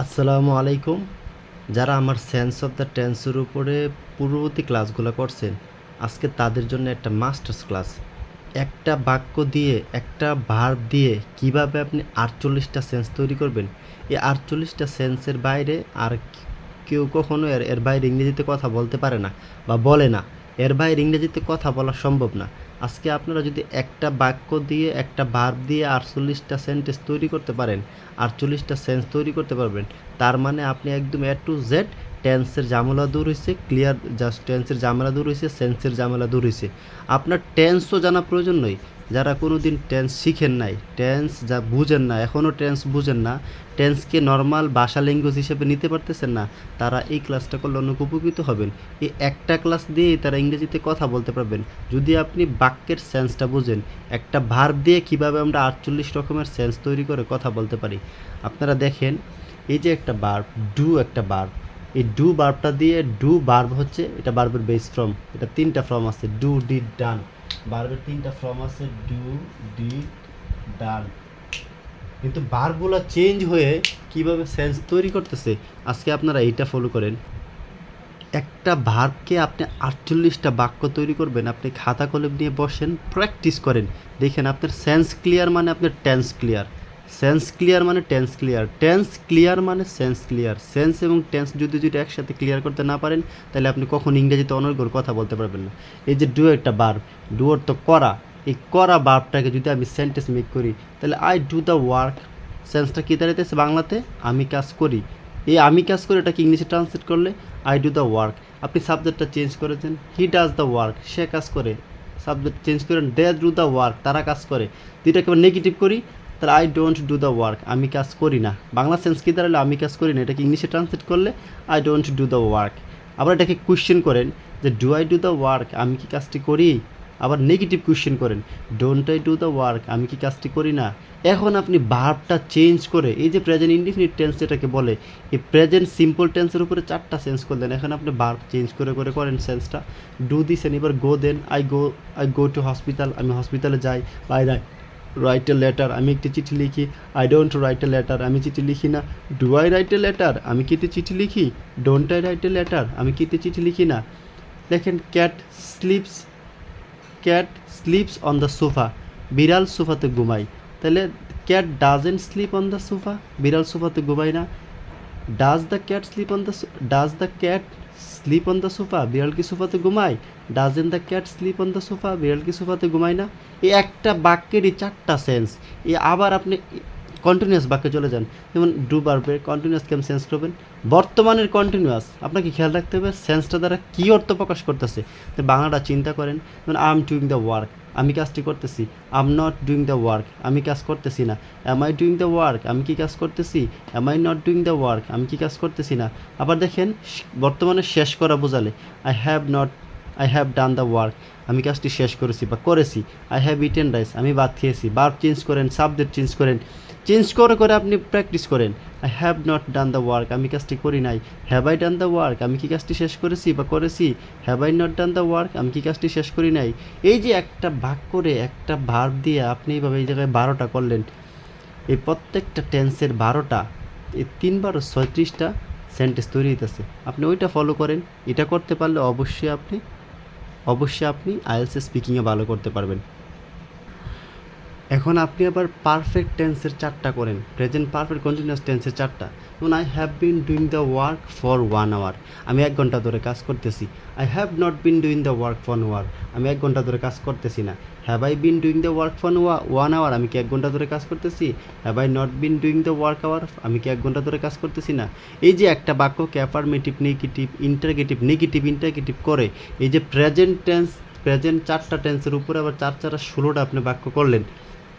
আসসালামু আলাইকুম। যারা আমার সেন্স অফ দ্য টেন্সের উপরে পূর্ববর্তী ক্লাসগুলো করছেন, আজকে তাদের জন্য একটা মাস্টার্স ক্লাস। একটা বাক্য দিয়ে, একটা ভার্ব দিয়ে কিভাবে আপনি ৪৮টা সেন্স তৈরি করবেন, এই ৪৮টা সেন্সের বাইরে আর কেউ কখনো এর বাইরে ইংরেজিতে কথা বলতে পারে না বা বলে না। এর বাইরে ইংরেজিতে কথা বলা সম্ভব না। আজকে আপনারা যদি একটা বাক্য দিয়ে, একটা ভার্ব দিয়ে ৪৮টা সেন্টেন্স তৈরি করতে পারেন, ৪৮টা সেন্স তৈরি করতে পারবেন, তার মানে আপনি একদম এ টু জেড টেন্সের ঝামেলা দূর হয়েছে, ক্লিয়ার জাস্ট টেন্সের ঝামেলা দূর হয়েছে, সেন্সের ঝামেলা দূর হয়েছে। আপনার টেন্সও জানা প্রয়োজন নয়। যারা কোনো দিন টেন্স শিখেন নাই, টেন্স যা বুঝেন না, এখনও টেন্স বুঝেন না, টেন্সকে নর্মাল ভাষা ল্যাঙ্গুয়েজ হিসেবে নিতে পারতেছেন না, তারা এই ক্লাসটা করলে অনেক উপকৃত হবেন। এই একটা ক্লাস দিয়েই তারা ইংরেজিতে কথা বলতে পারবেন যদি আপনি বাক্যের সেন্সটা বুঝেন। একটা ভার্ব দিয়ে কিভাবে আমরা ৪৮ রকমের সেন্স তৈরি করে কথা বলতে পারি। আপনারা দেখেন, এই যে একটা ভার্ব, ডু একটা ভার্ব, এই ডু ভার্বটা দিয়ে, ডু ভার্ব হচ্ছে এটা ভার্বের বেস ফর্ম। এটা তিনটা ফর্ম আছে, ডু, ডিড, ডান। ভার্বের তিনটা ফর্ম আছে, ডু, ডিড, ডান। কিন্তু ভার্বগুলো চেঞ্জ হয়ে কিভাবে সেন্স তৈরি করতেছে, আজকে আপনারা এইটা ফলো করেন। একটা ভার্বকে আপনি ৪৮টা বাক্য তৈরি করবেন, আপনি খাতা কলম নিয়ে বসেন, প্র্যাকটিস করেন। দেখেন আপনার সেন্স ক্লিয়ার মানে আপনার টেন্স ক্লিয়ার, সেন্স ক্লিয়ার মানে টেন্স ক্লিয়ার, টেন্স ক্লিয়ার মানে সেন্স ক্লিয়ার। সেন্স এবং টেন্স যদি একসাথে ক্লিয়ার করতে না পারেন, তাহলে আপনি কখন ইংরেজিতে অনর্গল কথা বলতে পারবেন না। এই যে ডু একটা ভার্ব, ডু অর্থ করা। এই করা ভার্বটাকে যদি আমি সেন্টেন্স মেক করি, তাহলে আই ডু দ্য ওয়ার্ক, সেন্সটা কী দাঁড়াইতেছে বাংলাতে? আমি কাজ করি। এই আমি কাজ করি এটাকে ইংলিশে ট্রান্সলেট করলে আই ডু দ্য ওয়ার্ক। আপনি সাবজেক্টটা চেঞ্জ করেছেন, হি ডাজ দ্য ওয়ার্ক, সে কাজ করে। সাবজেক্ট চেঞ্জ করেন, দে ডু দ্য ওয়ার্ক, তারা কাজ করে। দুইটাকে আবার নেগেটিভ করি, তাহলে I don't do the work, আমি কাজ করি না। বাংলা সেন্স কী দাঁড়ালে? আমি কাজ করি না। এটাকে ইংলিশে ট্রান্সলেট করলে I don't do the work. আবার এটাকে কোয়েশ্চেন করেন যে do I do the work, আমি কি কাজটি করি? আবার নেগেটিভ কোয়েশ্চেন করেন, don't I do the work, আমি কি কাজটি করি না। এখন আপনি ভার্বটা চেঞ্জ করে, এই যে প্রেজেন্ট ইনডিফিনিট টেন্স যেটাকে বলে, এই প্রেজেন্ট সিম্পল টেন্সের উপরে 4টা সেন্স করলেন। এখন আপনি ভার্ব চেঞ্জ করে করে করেন সেন্সটা। ডু দিছেন, এবার গো দেন, আই গো টু হসপিটাল, আমি হসপিটালে যাই। বাই রাইট এ লেটার, আমি একটি চিঠি লিখি। I don't write a letter, আমি চিঠি লিখি না। Do I write a letter, আমি কি একটি চিঠি লিখি। Don't I write a letter, আমি কি একটি চিঠি লিখি না। দেখেন, cat sleeps on the sofa, বিড়াল সোফাতে ঘুমায়। তাহলে cat doesn't sleep on the sofa, বিড়াল সোফাতে ঘুমায় না। Does the cat sleep on the sofa, বিড়াল কি সোফাতে ঘুমায়। Doesn't the cat sleep on the sofa, বিড়াল কি সোফাতে ঘুমায় না। এই একটা বাক্যেরই 4টা সেন্স। আবার আপনি কন্টিনিউয়াস বাক্যে চলে যান, যেমন ডু ভার্বের কন্টিনিউয়াস কেমন সেন্স করবেন? বর্তমানের কন্টিনিউয়াস। আপনাকে খেয়াল রাখতে হবে সেন্সটা দ্বারা কী অর্থ প্রকাশ করতেছে। বাংলাটা চিন্তা করেন, যেমন I am doing the work, আমি কাজটি করতেছি। I am not doing the work, আমি কাজ করতেছি না। Am I doing the work, আমি কি কাজ করতেছি। Am I not doing the work, আমি কি কাজ করতেছি না। আবার দেখেন, বর্তমানে শেষ করা বোঝালে I have done the work, আমি কাজটি শেষ করেছি বা করেছি। আই হ্যাভ ইটেন রাইস, আমি ভাত খেয়েছি। ভার্ব চেঞ্জ করেন, সাবজেক্ট চেঞ্জ করেন, চেঞ্জ করে করে আপনি প্র্যাকটিস করেন। I have not done the work, আমি কাজটি করি নাই। Have I done the work, আমি কি কাজটি শেষ করেছি বা করেছি। Have I not done the work, আমি কি কাজটি শেষ করি নাই। এই যে একটা ভাগ করে একটা ভার্ব দিয়ে আপনি এইভাবে এই জায়গায় 12টা করলেন, এই প্রত্যেকটা টেন্সের 12টা, এই 3 × 6 = 36টা সেন্টেন্স তৈরি হইতেছে। আপনি ওইটা ফলো করেন। এটা করতে পারলে অবশ্যই আপনি আইএলটিএস স্পিকিংয়ে ভালো করতে পারবেন। এখন আপনি আবার পারফেক্ট টেন্সের 4টা করেন, প্রেজেন্ট পারফেক্ট কন্টিনিউয়াস টেন্সের 4টা। যেমন I have been doing the work for 1 hour, আমি 1 ঘন্টা ধরে কাজ করতেছি। I have not been doing the work for 1 hour, আমি 1 ঘন্টা ধরে কাজ করতেছি না। Have I been doing the work for 1 hour, আমি কি 1 ঘন্টা ধরে কাজ করতেছি। Have I not been doing the work hour, আমি কি 1 ঘন্টা ধরে কাজ করতেছি না। এই যে একটা বাক্যকে অ্যাফার্মেটিভ, নেগেটিভ, ইন্টারগেটিভ করে, এই যে প্রেজেন্ট 4টা টেন্সের উপরে আবার 4 4 16টা আপনি বাক্য করলেন।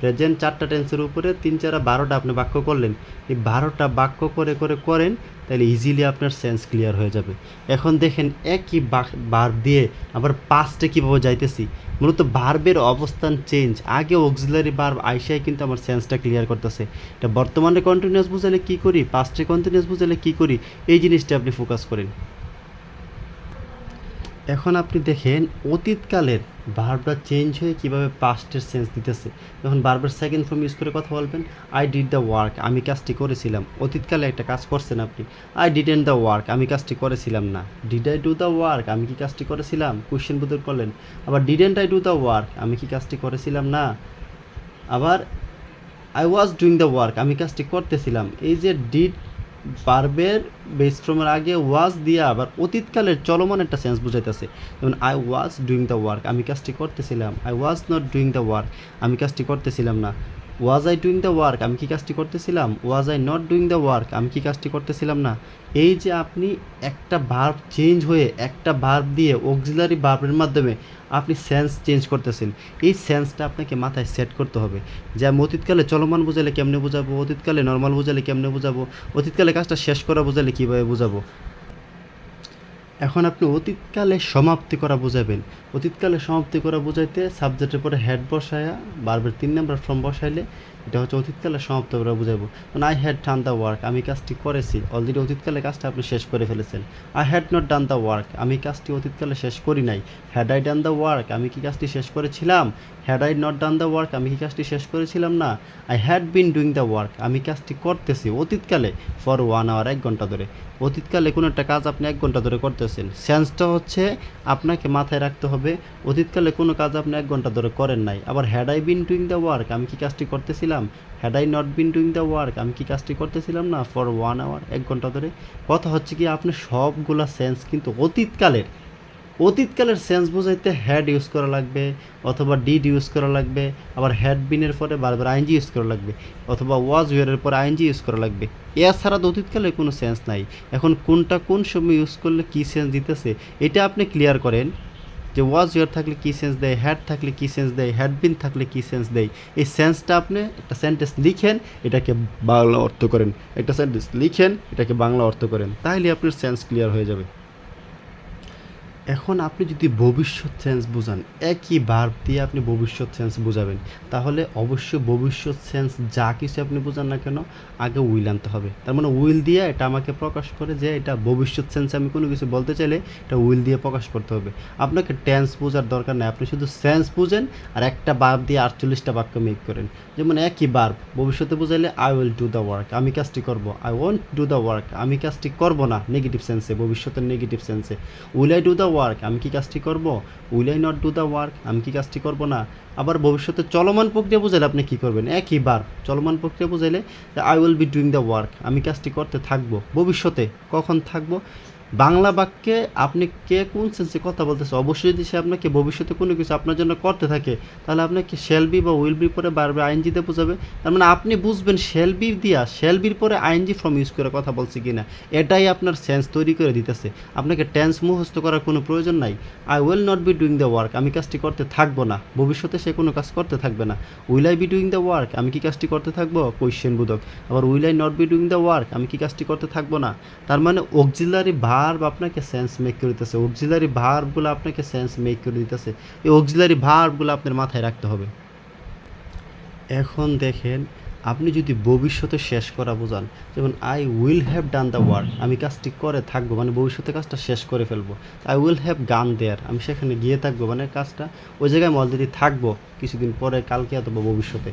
প্রেজেন্ট 4টা টেন্সের উপরে 3 4 12টা আপনি বাক্য করলেন। এই 12টা বাক্য করে করে করেন, তাহলে ইজিলি আপনার সেন্স ক্লিয়ার হয়ে যাবে। এখন দেখেন, একই ভার্ব দিয়ে আবার পাস্টে কীভাবে যাইতেছি। মূলত ভার্বের অবস্থান চেঞ্জ, আগে অক্সিলারি ভার্ব আইসাই কিন্তু আমার সেন্সটা ক্লিয়ার করতেছে। এটা বর্তমানে কন্টিনিউয়াস বুঝালে কী করি, পাস্টে কন্টিনিউয়াস বুঝালে কী করি, এই জিনিসটা আপনি ফোকাস করেন। এখন আপনি দেখেন অতীতকালের ভার্বটা চেঞ্জ হয়ে কীভাবে পাস্টের সেন্স দিতেছে। যখন বারবার সেকেন্ড ফর্ম ইউজ করে কথা বলবেন, আই ডিড দ্য ওয়ার্ক, আমি কাজটি করেছিলাম। অতীতকালে একটা কাজ করছেন আপনি, আই ডিডেন্ট দ্য ওয়ার্ক, আমি কাজটি করেছিলাম না। Did I do the work, আমি কি কাজটি করেছিলাম, কোয়েশ্চেন বোধ করলেন। আবার didn't I do the work, আমি কি কাজটি করেছিলাম না। আবার I was doing the work, আমি কাজটি করতেছিলাম। এই যে ডিড ভার্বের বেস ফর্মের আগে ওয়াজ দিয়ে আবার অতীতকালের চলমান একটা সেন্স বুঝাইতেছে। যেমন I was doing the work, আমি কাজটি করতেছিলাম। I was not doing the work, আমি কাজটি করতেছিলাম না। Was I doing the work, আমি কি কাজটি করতেছিলাম। Was I not doing the work, আমি কি কাজটি করতেছিলাম না। এই যে আপনি একটা ভার্ব চেঞ্জ হয়ে একটা ভার্ব দিয়ে অক্সিলারি ভার্বের মাধ্যমে আপনি সেন্স চেঞ্জ করতেছেন, এই সেন্সটা আপনাকে মাথায় সেট করতে হবে। যে আমি অতীতকালে চলমান বোঝালে কেমনে বোঝাবো, অতীতকালে নর্মাল বোঝালে কেমনে বোঝাবো, অতীতকালে কাজটা শেষ করা বোঝালে কীভাবে বোঝাবো। এখন আপনি অতীতকালে সমাপ্তি করা বোঝাবেন। অতীতকালে সমাপ্তি করা বোঝাইতে সাবজেক্টের পরে হেড বসায়া বারবার 3 নাম্বার ফর্ম বসাইলে এটা হচ্ছে অতীতকালে সমাপ্ত করা বোঝাবো। I had done the work, আমি কাজটি করেছি। অলরেডি অতীতকালে কাজটা আপনি শেষ করে ফেলেছেন। I had not done the work, আমি কাজটি অতীতকালে শেষ করি নাই। Had I done the work, আমি কি কাজটি শেষ করেছিলাম। Had I not done the work, আমি কি কাজটি শেষ করেছিলাম না। I had been doing the work, আমি কাজটি করতেছি অতীতকালে ফর 1 আওয়ার, 1 ঘন্টা ধরে। অতীতকালে কোনো একটা কাজ আপনি 1 ঘন্টা ধরে করতেছেন, সেন্সটা হচ্ছে আপনাকে মাথায় রাখতে হবে অতীতকালে কোনো কাজ আপনি 1 ঘন্টা ধরে করেন নাই। আবার had I been doing the work, আমি কি কাজটি করতেছিলাম। Had I not been doing the work, আমি কি কাজটি করতেছিলাম না ফর 1 আওয়ার, 1 ঘন্টা ধরে। কথা হচ্ছে কি আপনি সবগুলা সেন্স কিন্তু অতীতকালের সেন্স বোঝাইতে হ্যাড ইউজ করা লাগবে, অথবা ডিড ইউজ করা লাগবে। আবার হ্যাড বিনের পরে বারবার আইনজি ইউজ করা লাগবে, অথবা ওয়াজ ওয়ারের পরে আইনজি ইউজ করা লাগবে। এছাড়া তো অতীতকালে কোনো সেন্স নাই। এখন কোনটা কোন সময় ইউজ করলে কী সেন্স দিতেছে এটা আপনি ক্লিয়ার করেন। যে ওয়াজ ওয়ার থাকলে কী সেন্স দেয়, হ্যাড থাকলে কী সেন্স দেয়, হ্যাড বিন থাকলে কী সেন্স দেয়। এই সেন্সটা আপনি একটা সেন্টেন্স লিখেন, এটাকে বাংলা অর্থ করেন। একটা সেন্টেন্স লিখেন, এটাকে বাংলা অর্থ করেন, তাহলে আপনার সেন্স ক্লিয়ার হয়ে যাবে। এখন আপনি যদি ভবিষ্যৎ সেন্স বোঝান, একই ভার্ব দিয়ে আপনি ভবিষ্যৎ সেন্স বোঝাবেন, তাহলে অবশ্যই ভবিষ্যৎ সেন্স যা কিছু আপনি বোঝান না কেন আগে উইল আনতে হবে। তার মানে উইল দিয়ে এটা আমাকে প্রকাশ করে যে এটা ভবিষ্যৎ সেন্স। আমি কোনো কিছু বলতে চাইলে এটা উইল দিয়ে প্রকাশ করতে হবে। আপনাকে টেন্স বোঝার দরকার নেই, আপনি শুধু সেন্স বুঝেন আর একটা ভার্ব দিয়ে 48টা বাক্য মেক করেন। যেমন একই ভার্ব ভবিষ্যতে বোঝাইলে I will do the work, আমি কাজটি করব। I won't do the work, আমি কাজটি করব না, নেগেটিভ সেন্সে, ভবিষ্যতের negative sense. Will I do the work, আমি কি কাজটি করব। Will I not do the work, আমি কি কাজটি করব না। আবার ভবিষ্যতে চলমান প্রক্রিয়া বোঝাইলে আপনি কী করবেন, একই বার চলমান প্রক্রিয়া বোঝাইলে I will be doing the work, আমি কাজটি করতে থাকবো। ভবিষ্যতে কখন থাকবো, বাংলা বাক্যে আপনি কে কোন সেন্সে কথা বলতেছে। অবশ্যই যদি সে আপনাকে ভবিষ্যতে কোনো কিছু আপনার জন্য করতে থাকে, তাহলে আপনাকে শ্যাল বি বা উইল বি পরে বারবার আইএনজিতে বোঝাবে। তার মানে আপনি বুঝবেন শ্যাল বি দিয়া শ্যাল বির পরে আইএনজি ফর্ম ইউজ করে কথা বলছে কিনা, এটাই আপনার সেন্স তৈরি করে দিতেছে। আপনাকে টেন্স মুখস্থ করার কোনো প্রয়োজন নাই। I will not be doing the work, আমি কাজটি করতে থাকবো না। ভবিষ্যতে সে কোনো কাজ করতে থাকবে না। Will I B doing the work, আমি কি কাজটি করতে থাকবো, কোয়েশ্চেন বোধক। আবার will I not be doing the work, আমি কি কাজটি করতে থাকবো না। তার মানে অক্সিলারি ভার্ব আপনাকে সেন্স মেক করে দিতেছে, অক্সিলারি ভার্বগুলো আপনাকে সেন্স মেক করে দিতেছে। এই অক্সিলারি ভার্বগুলো আপনার মাথায় রাখতে হবে। এখন দেখেন আপনি যদি ভবিষ্যতে শেষ করা বোঝান, যেমন I will have done the work, আমি কাজটি করে থাকবো, মানে ভবিষ্যতে কাজটা শেষ করে ফেলবো। আই উইল হ্যাভ গান দেয়ার, আমি সেখানে গিয়ে থাকবো, মানে কাজটা ওই জায়গায় আমি অলরেডি থাকবো কিছুদিন পরে, কালকে অথবা ভবিষ্যতে।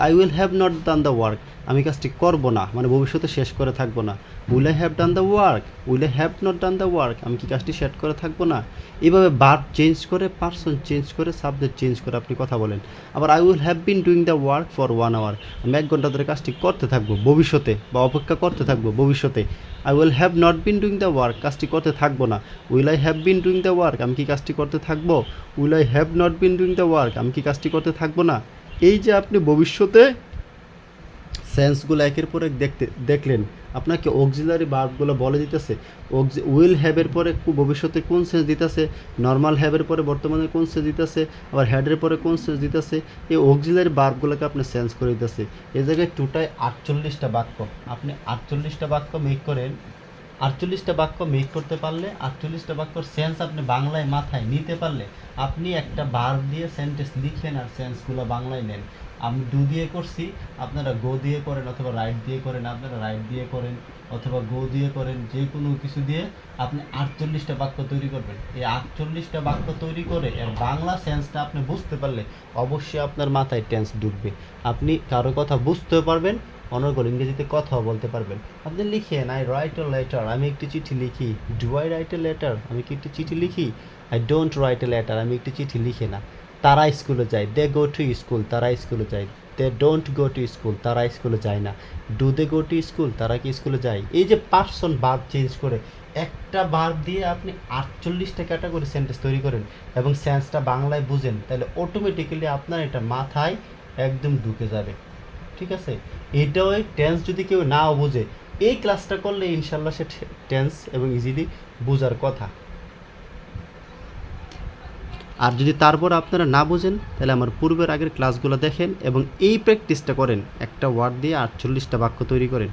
I will have not done the work, আমি কাজটি করব না, মানে ভবিষ্যতে শেষ করে থাকবো না। Will I have done the work, will I have not done the work, আমি কি কাজটি শেষ করে থাকবো না। এইভাবে ভার্ব চেঞ্জ করে, পারসন চেঞ্জ করে, সাবজেক্ট চেঞ্জ করে আপনি কথা বলেন। আবার I will have been doing the work for 1 hour, আমি 1 ঘন্টা ধরে কাজটি করতে থাকবো ভবিষ্যতে, বা অপেক্ষা করতে থাকবো ভবিষ্যতে। I will have not been doing the work, কাজটি করতে থাকবো না। Will I have been doing the work, আমি কি কাজটি করতে থাকবো। Will I have not been doing the work, আমি কি কাজটি করতে থাকবো না। এই যে আপনি ভবিষ্যতে সেন্সগুলো একের পর এক দেখলেন, আপনাকে অক্সিলারি ভার্বগুলো বলে দিতেছে। উইল হ্যাভের পরে ভবিষ্যতে কোন সেন্স দিতেছে, নর্মাল হ্যাভের পরে বর্তমানে কোন সেন্স দিতেছে, আবার হ্যাডের পরে কোন সেন্স দিতেছে। এই অক্সিলারি ভার্বগুলোকে আপনি সেন্স করে দিতেছে। এই জায়গায় টোটাল 48টা বাক্য, আপনি 48টা বাক্য মেক করেন। 48টা বাক্য মেক করতে পারলে, 48টা বাক্যর সেন্স আপনি বাংলায় মাথায় নিতে পারলে, আপনি একটা ভার্ব দিয়ে সেন্টেন্স লিখেন আর সেন্সগুলো বাংলায় নেন। আমি ডু দিয়ে করছি, আপনারা গো দিয়ে করেন অথবা রাইট দিয়ে করেন, আপনারা রাইট দিয়ে করেন অথবা গো দিয়ে করেন, যে কোনো কিছু দিয়ে আপনি 48টা বাক্য তৈরি করবেন। এই 48টা বাক্য তৈরি করে এর বাংলা সেন্সটা আপনি বুঝতে পারলে অবশ্যই আপনার মাথায় টেন্স ঢুকবে। আপনি কারো কথা বুঝতেও পারবেন, অনর্গল ইংরেজিতে কথাও বলতে পারবেন। আপনি লিখেন আই রাইট এ লেটার, আমি একটি চিঠি লিখি। Do I write a letter, আমি কি একটি চিঠি লিখি? I don't write a letter, আমি একটি চিঠি লিখি না। তারা স্কুলে যায়, দে গো টু স্কুল, তারা স্কুলে যায়। They don't go to school, তারা স্কুলে যায় না। Do they go to school, তারা কি স্কুলে যায়? এই যে পার্সন ভার্ব চেঞ্জ করে একটা ভার্ব দিয়ে আপনি 48টা ক্যাটাগরি সেন্টেন্স তৈরি করেন এবং সেন্সটা বাংলায় বুঝেন, তাহলে অটোমেটিক্যালি আপনার এটা মাথায় একদম ঢুকে যাবে। ঠিক আছে, এটাও টেন্স যদি কেউ নাও বোঝে, এই ক্লাসটা করলে ইনশাল্লাহ সে টেন্স এবং ইজিলি বোঝার কথা। আর যদি তারপর আপনারা না বোঝেন তাহলে আমার পূর্বের আগের ক্লাসগুলো দেখেন এবং এই প্র্যাকটিসটা করেন, একটা ওয়ার্ড দিয়ে 48টা বাক্য তৈরি করেন।